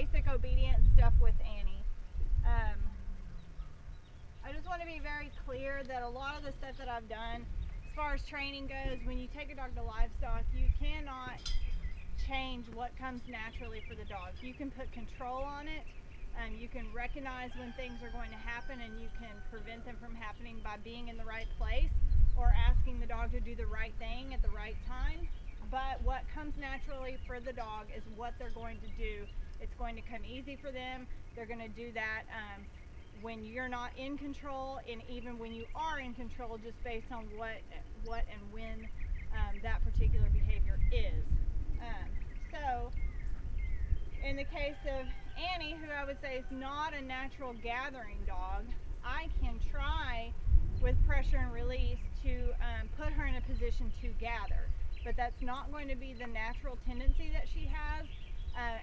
basic obedience stuff with Annie. I just want to be very clear that a lot of the stuff that I've done as far as training goes, when you take a dog to livestock, you cannot change what comes naturally for the dog. You can put control on it. You can recognize when things are going to happen, and you can prevent them from happening by being in the right place or asking the dog to do the right thing at the right time. But what comes naturally for the dog is what they're going to do. It's going to come easy for them. They're going to do that when you're not in control, and even when you are in control, just based on what and when that particular behavior is. So in the case of Annie, who I would say is not a natural gathering dog, I can try with pressure and release to put her in a position to gather, but that's not going to be the natural tendency that she has.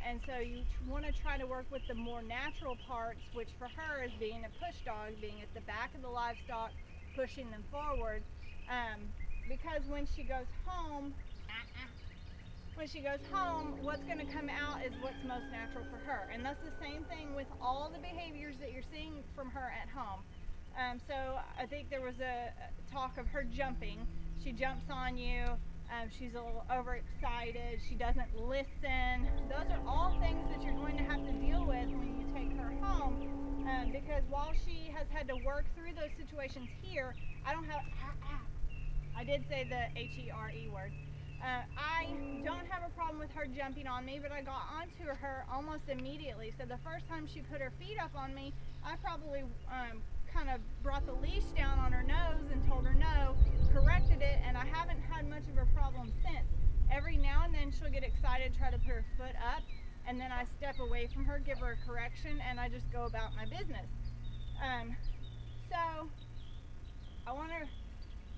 And so you want to try to work with the more natural parts, which for her is being a push dog, being at the back of the livestock, pushing them forward. Because when she goes home, what's going to come out is what's most natural for her. And that's the same thing with all the behaviors that you're seeing from her at home. So I think there was a talk of her jumping. She jumps on you. She's a little overexcited. She doesn't listen. Those are all things that you're going to have to deal with when you take her home. Because while she has had to work through those situations here, I don't have, I did say the H-E-R-E word. I don't have a problem with her jumping on me, but I got onto her almost immediately. So the first time she put her feet up on me, I probably kind of brought the leash down on her nose and told her no, corrected it, and I haven't had much of a problem since. Every now and then she'll get excited, try to put her foot up, and then I step away from her, give her a correction, and I just go about my business. So I want to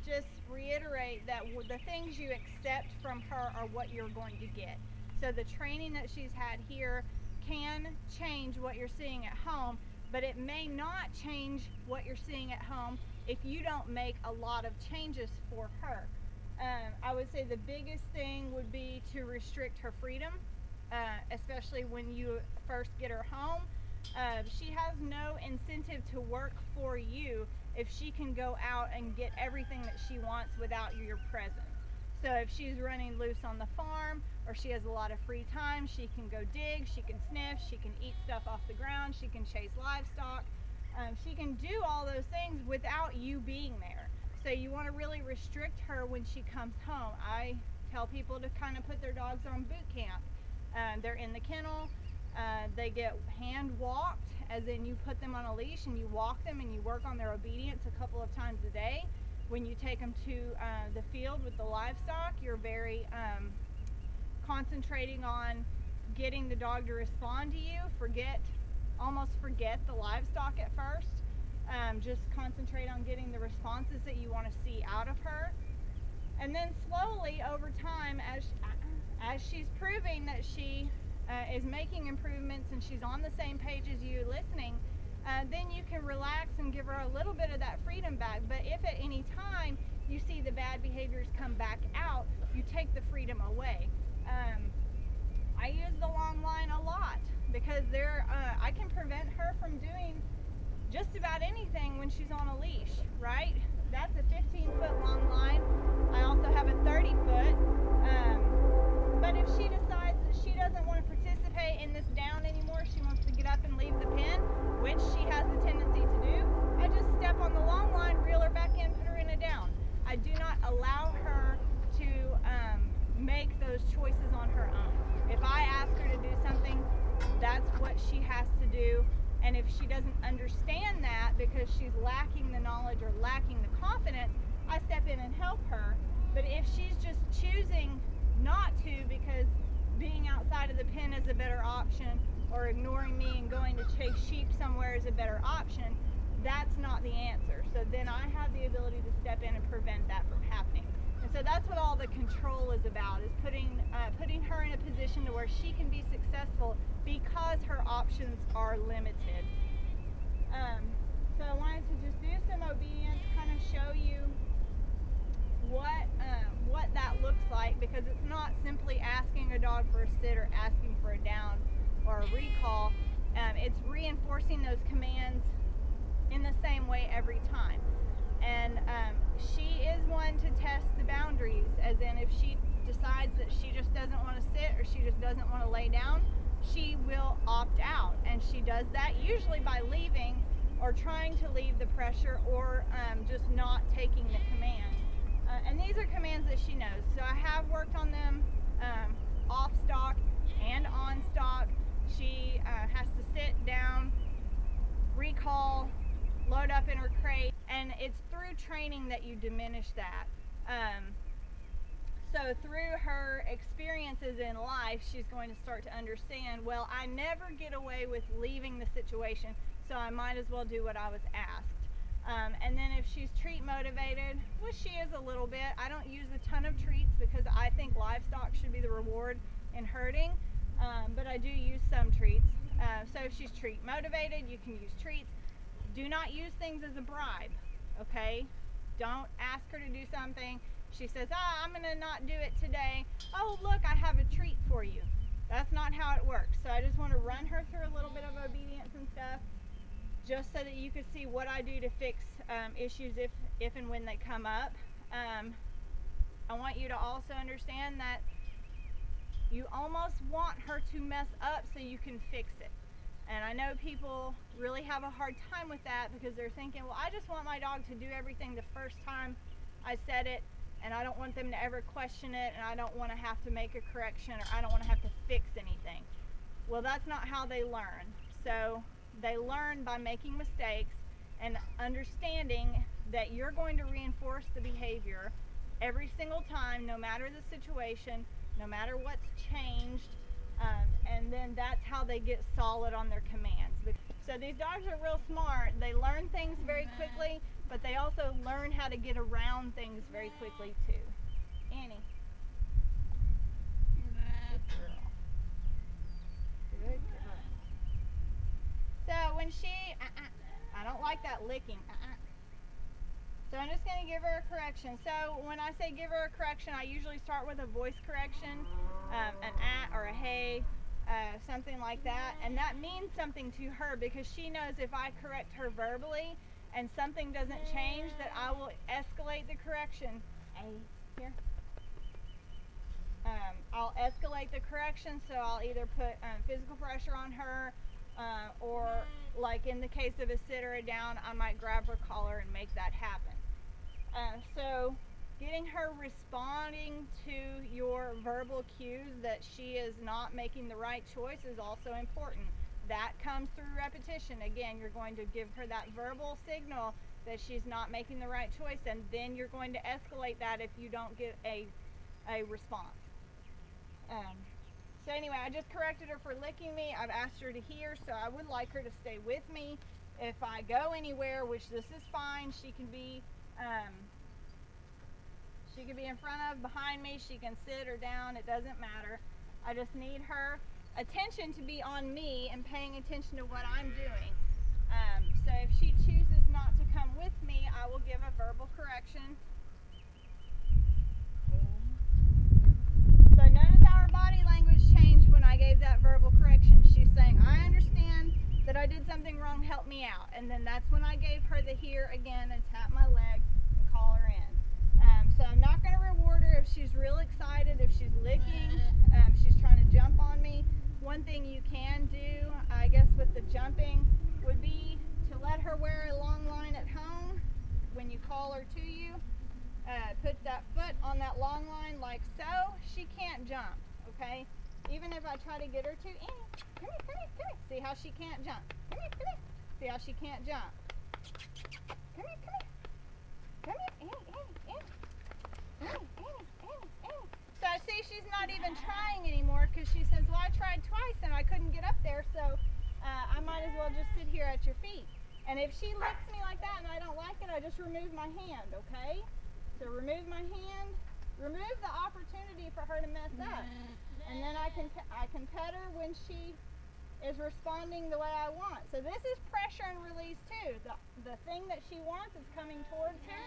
just reiterate that the things you accept from her are what you're going to get. So the training that she's had here can change what you're seeing at home, but it may not change what you're seeing at home if you don't make a lot of changes for her. I would say the biggest thing would be to restrict her freedom, especially when you first get her home. She has no incentive to work for you if she can go out and get everything that she wants without your presence. So if she's running loose on the farm, or she has a lot of free time, she can go dig, she can sniff, she can eat stuff off the ground, she can chase livestock. She can do all those things without you being there. So you want to really restrict her when she comes home. I tell people to kind of put their dogs on boot camp. They're in the kennel. They get hand walked, as in you put them on a leash and you walk them and you work on their obedience a couple of times a day. When you take them to the field with the livestock, you're very concentrating on getting the dog to respond to you. Almost forget the livestock at first. Just concentrate on getting the responses that you want to see out of her. And then slowly over time, as she's proving that she is making improvements and she's on the same page as you, listening, then you can relax and give her a little bit of that freedom back. But if at any time you see the bad behaviors come back out, you take the freedom away. I use the long line a lot because I can prevent her from doing just about anything when she's on a leash, right? That's a 15-foot long line. I also have a 30-foot. But if she decides that she doesn't want to participate in this down anymore, she wants to get up and leave the pen, which she has the tendency to do, I just step on the long line, reel her back in, put her in a down. I do not allow her to make those choices on her own. If I ask her to do something, that's what she has to do. And if she doesn't understand that because she's lacking the knowledge or lacking the confidence, I step in and help her. But if she's just choosing not to because being outside of the pen is a better option, or ignoring me and going to chase sheep somewhere is a better option, that's not the answer. So then I have the ability to step in and prevent that from happening. And so that's what all the control is about, is putting her in a position to where she can be successful because her options are limited. So I wanted to just do some obedience, kind of show you what that looks like, because it's not simply asking a dog for a sit or asking for a down or a recall. it's reinforcing those commands in the same way every time. And she is one to test the boundaries, as in if she decides that she just doesn't want to sit or she just doesn't want to lay down, she will opt out. And she does that usually by leaving or trying to leave the pressure, or just not taking the command. And these are commands that she knows. So I have worked on them off stock and on stock. She has to sit down, recall, load up in her crate, and it's through training that you diminish that. So through her experiences in life, she's going to start to understand, well, I never get away with leaving the situation, so I might as well do what I was asked. And then if she's treat motivated, which she is a little bit, I don't use a ton of treats because I think livestock should be the reward in herding, but I do use some treats. So if she's treat motivated, you can use treats. Do not use things as a bribe, okay? Don't ask her to do something. She says, I'm going to not do it today. Oh, look, I have a treat for you. That's not how it works. So I just want to run her through a little bit of obedience and stuff, just so that you can see what I do to fix issues if and when they come up. I want you to also understand that you almost want her to mess up so you can fix it. And I know people really have a hard time with that because they're thinking, well, I just want my dog to do everything the first time I said it, and I don't want them to ever question it, and I don't want to have to make a correction, or I don't want to have to fix anything. Well, that's not how they learn. So they learn by making mistakes and understanding that you're going to reinforce the behavior every single time, no matter the situation, no matter what's changed. And then that's how they get solid on their commands. So these dogs are real smart. They learn things very quickly, but they also learn how to get around things very quickly too. Annie. Good girl. Good girl. So when she, I don't like that licking. So I'm just going to give her a correction. So when I say give her a correction, I usually start with a voice correction, an or a hey, something like that. And that means something to her because she knows if I correct her verbally and something doesn't change, that I will escalate the correction. Hey, here. I'll escalate the correction, so I'll either put physical pressure on her, or like in the case of a sit or a down, I might grab her collar and make that happen. So getting her responding to your verbal cues that she is not making the right choice is also important. That comes through repetition. Again, you're going to give her that verbal signal that she's not making the right choice, and then you're going to escalate that if you don't get a response. So anyway, I just corrected her for licking me. I've asked her to hear, so I would like her to stay with me. If I go anywhere, which this is fine, she can be in front of, behind me, she can sit or down, it doesn't matter. I just need her attention to be on me and paying attention to what I'm doing. So if she chooses not to come with me, I will give a verbal correction. So notice how her body language changed when I gave that verbal correction. She's saying, I understand that I did something wrong, help me out. And then that's when I gave her the here again and tap my leg and call her in. So I'm not going to reward her if she's real excited, if she's licking, she's trying to jump on me. One thing you can do, I guess with the jumping, would be to let her wear a long line at home when you call her to you. Put that foot on that long line like so. She can't jump, okay? Even if I try to get her to, Annie, come here. See how she can't jump. Come here. See how she can't jump. Come here. Annie. So I see she's not even trying anymore because she says, well, I tried twice and I couldn't get up there, so I might as well just sit here at your feet. And if she licks me like that and I don't like it, I just remove my hand, okay? So remove my hand, remove the opportunity for her to mess up. And then I can pet her when she is responding the way I want. So this is pressure and release too. The thing that she wants is coming towards her.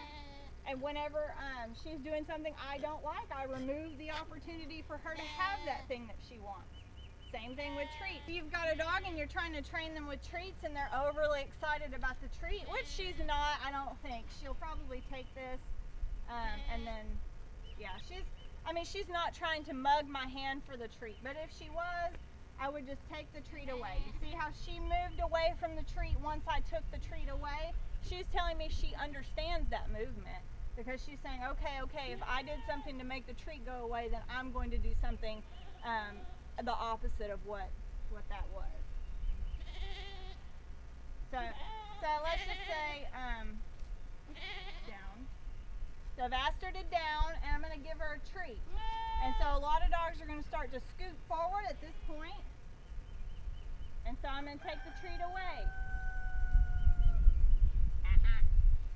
And whenever she's doing something I don't like, I remove the opportunity for her to have that thing that she wants. Same thing with treats. You've got a dog and you're trying to train them with treats and they're overly excited about the treat, which she's not, I don't think. She'll probably take this and then, yeah, she's not trying to mug my hand for the treat, but if she was, I would just take the treat away. You see how she moved away from the treat once I took the treat away? She's telling me she understands that movement because she's saying, okay, if I did something to make the treat go away, then I'm going to do something the opposite of what that was. So let's just say down. So I've asked her to down, and I'm going to give her a treat. And so a lot of dogs are going to start to scoot forward at this point. And so I'm going to take the treat away.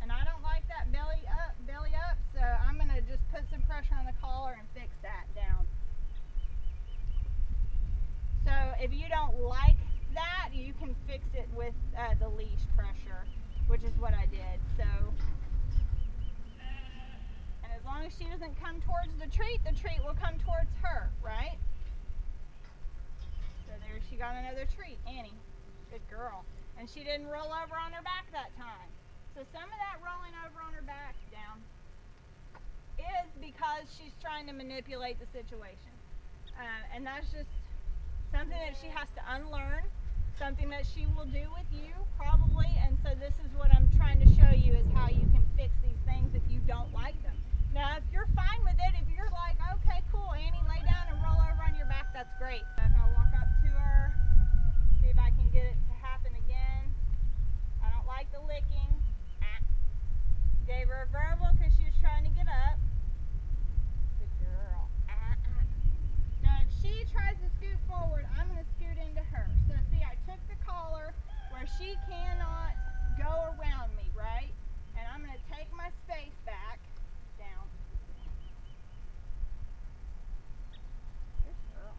And I don't like that belly up, so I'm going to just put some pressure on the collar and fix that down. So if you don't like that, you can fix it with the leash pressure, which is what I did. So, and as long as she doesn't come towards the treat will come towards her, right? So there she got another treat. Annie, good girl. And she didn't roll over on her back that time. So some of that rolling over on her back down is because she's trying to manipulate the situation. And that's just something that she has to unlearn, something that she will do with you probably. And so this is what I'm trying to show you is how you can fix these things if you don't like them. Now, if you're fine with it, if you're like, okay, cool, Annie, lay down and roll over on your back, that's great. If I walk up to her, see if I can get it to happen again. I don't like the licking. Gave her a verbal because she was trying to get up. Good girl. Now, if she tries to scoot forward, I'm going to scoot into her. So, see, I took the collar where she cannot go around me, right? And I'm going to take my space back. Down. Good girl.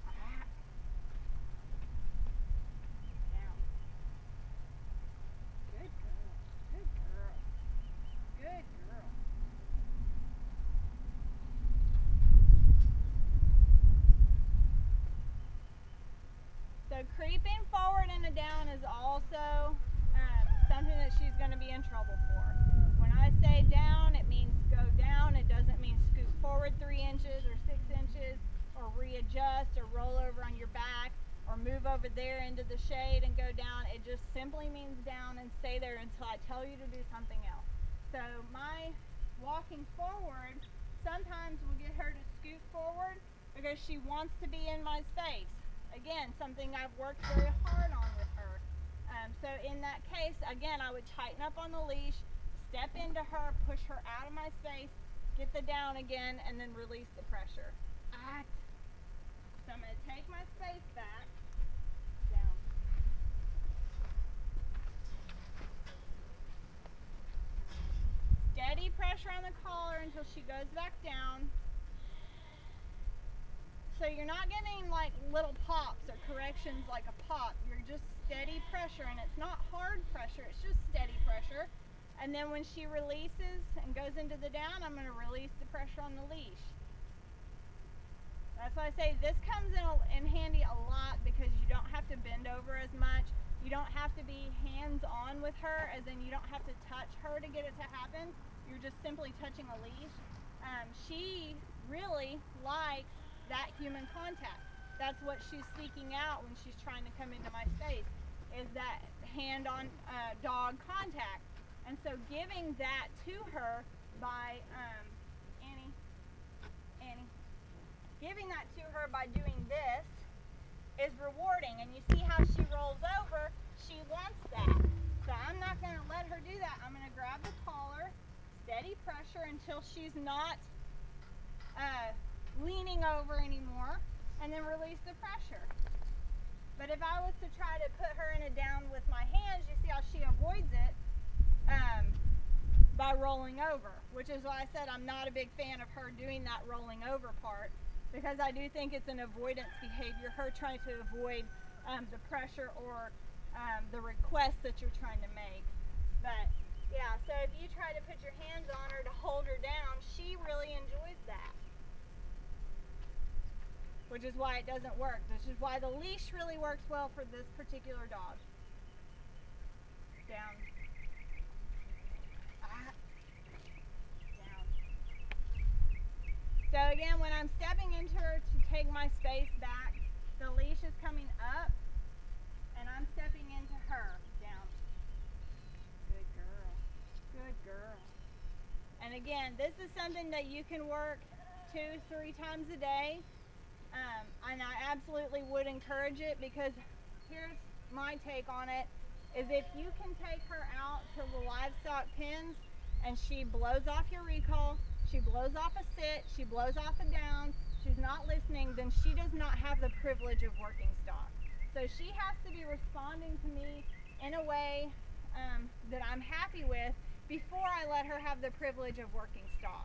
Down. Good girl. Good girl. Good girl. So creeping forward and a down is also something that she's going to be in trouble for. When I say down, it means go down. It doesn't mean scoot forward 3 inches or 6 inches or readjust or roll over on your back or move over there into the shade and go down. It just simply means down and stay there until I tell you to do something else. So my walking forward sometimes will get her to scoot forward because she wants to be in my space. Again, something I've worked very hard on with her. So in that case, again, I would tighten up on the leash, step into her, push her out of my space, get the down again, and then release the pressure. So I'm going to take my space back, down. Steady pressure on the collar until she goes back down. So you're not getting like little pops or corrections like a pop. You're just steady pressure, and it's not hard pressure, it's just steady pressure. And then when she releases and goes into the down, I'm going to release the pressure on the leash. That's why I say this comes in handy a lot because you don't have to bend over as much. You don't have to be hands-on with her, as in you don't have to touch her to get it to happen. You're just simply touching a leash. She really likes that human contact. That's what she's seeking out when she's trying to come into my space, is that hand-on dog contact. And so giving that to her by Annie, giving that to her by doing this is rewarding. And you see how she rolls over? She wants that. So I'm not going to let her do that. I'm going to grab the collar, steady pressure until she's not leaning over anymore, and then release the pressure. But if I was to try to put her in a down with my hands, you see how she avoids it by rolling over, which is why I said I'm not a big fan of her doing that rolling over part, because I do think it's an avoidance behavior, her trying to avoid the pressure or the request that you're trying to make. But yeah, so if you try to put your hands on her to hold her down, she really enjoys that. which is why it doesn't work. This is why the leash really works well for this particular dog. Down. Down. So again, when I'm stepping into her to take my space back, the leash is coming up and I'm stepping into her. Down. Good girl. Good girl. And again, this is something that you can work 2-3 times a day. And I absolutely would encourage it, because here's my take on it, is if you can take her out to the livestock pens and she blows off your recall, she blows off a sit, she blows off a down, she's not listening, then she does not have the privilege of working stock. So she has to be responding to me in a way that I'm happy with before I let her have the privilege of working stock.